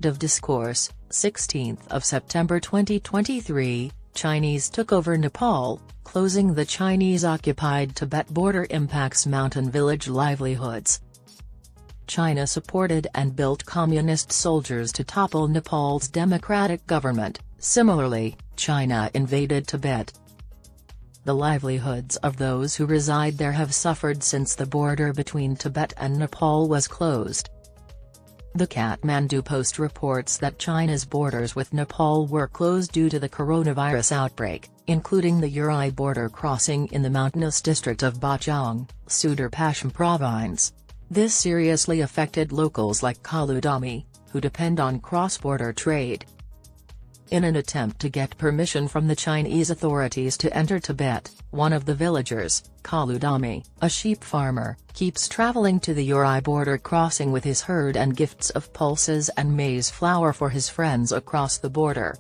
Active Discourse, 16th of September 2023, Chinese took over Nepal, closing the Chinese-occupied Tibet border impacts mountain village livelihoods. China supported and built communist soldiers to topple Nepal's democratic government. Similarly, China invaded Tibet. The livelihoods of those who reside there have suffered since the border between Tibet and Nepal was closed. The Kathmandu Post reports that China's borders with Nepal were closed due to the coronavirus outbreak, including the Urai border crossing in the mountainous district of Bajhang, Sudurpaschim Province. This seriously affected locals like Kalu Dhami, who depend on cross-border trade. In an attempt to get permission from the Chinese authorities to enter Tibet, one of the villagers, Kalu Dhami, a sheep farmer, keeps traveling to the Urai border crossing with his herd and gifts of pulses and maize flour for his friends across the border.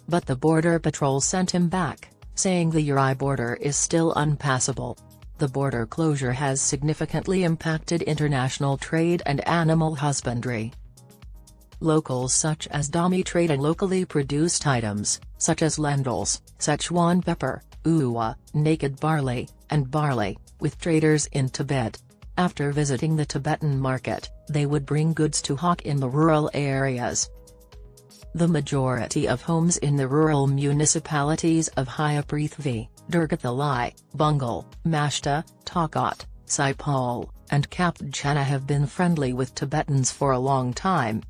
But the border patrol sent him back, saying the Urai border is still unpassable. The border closure has significantly impacted international trade and animal husbandry. Locals such as Dhami trade in locally produced items, such as lentils, Szechuan pepper, uwa, naked barley, and barley, with traders in Tibet. After visiting the Tibetan market, they would bring goods to hawk in the rural areas. The majority of homes in the rural municipalities of Hyapprithvi, Durgathalai, Bungal, Mashta, Takot, Saipal, and Kapchana have been friendly with Tibetans for a long time.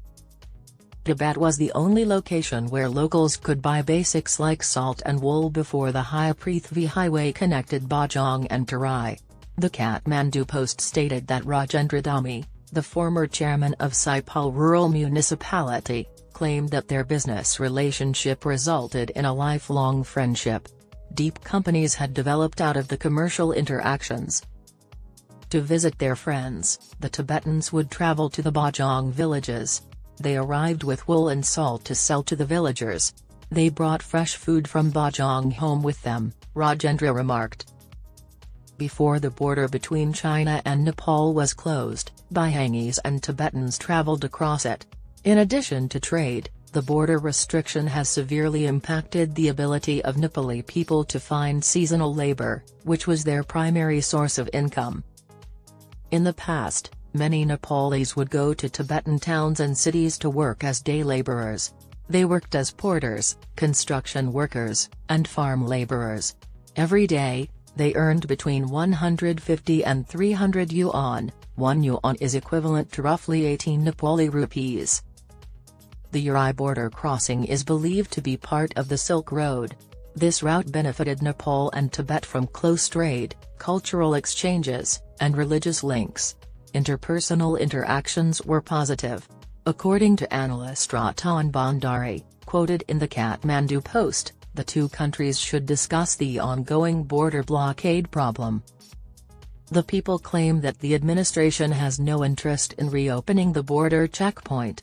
Tibet was the only location where locals could buy basics like salt and wool before the Hyapprithvi highway connected Bajhang and Urai. The Kathmandu Post stated that Rajendra Dhami, the former chairman of Saipal Rural Municipality, claimed that their business relationship resulted in a lifelong friendship. Deep companies had developed out of the commercial interactions. To visit their friends, the Tibetans would travel to the Bajhang villages. They arrived with wool and salt to sell to the villagers. They brought fresh food from Bajhang home with them, Rajendra remarked. Before the border between China and Nepal was closed, Bajhangis and Tibetans traveled across it. In addition to trade, the border restriction has severely impacted the ability of Nepali people to find seasonal labor, which was their primary source of income. In the past, many Nepalis would go to Tibetan towns and cities to work as day laborers. They worked as porters, construction workers, and farm laborers. Every day, they earned between 150 and 300 yuan. 1 yuan is equivalent to roughly 18 Nepali rupees. The Urai border crossing is believed to be part of the Silk Road. This route benefited Nepal and Tibet from close trade, cultural exchanges, and religious links. Interpersonal interactions were positive. According to analyst Ratan Bhandari, quoted in the Kathmandu Post, the two countries should discuss the ongoing border blockade problem. The people claim that the administration has no interest in reopening the border checkpoint.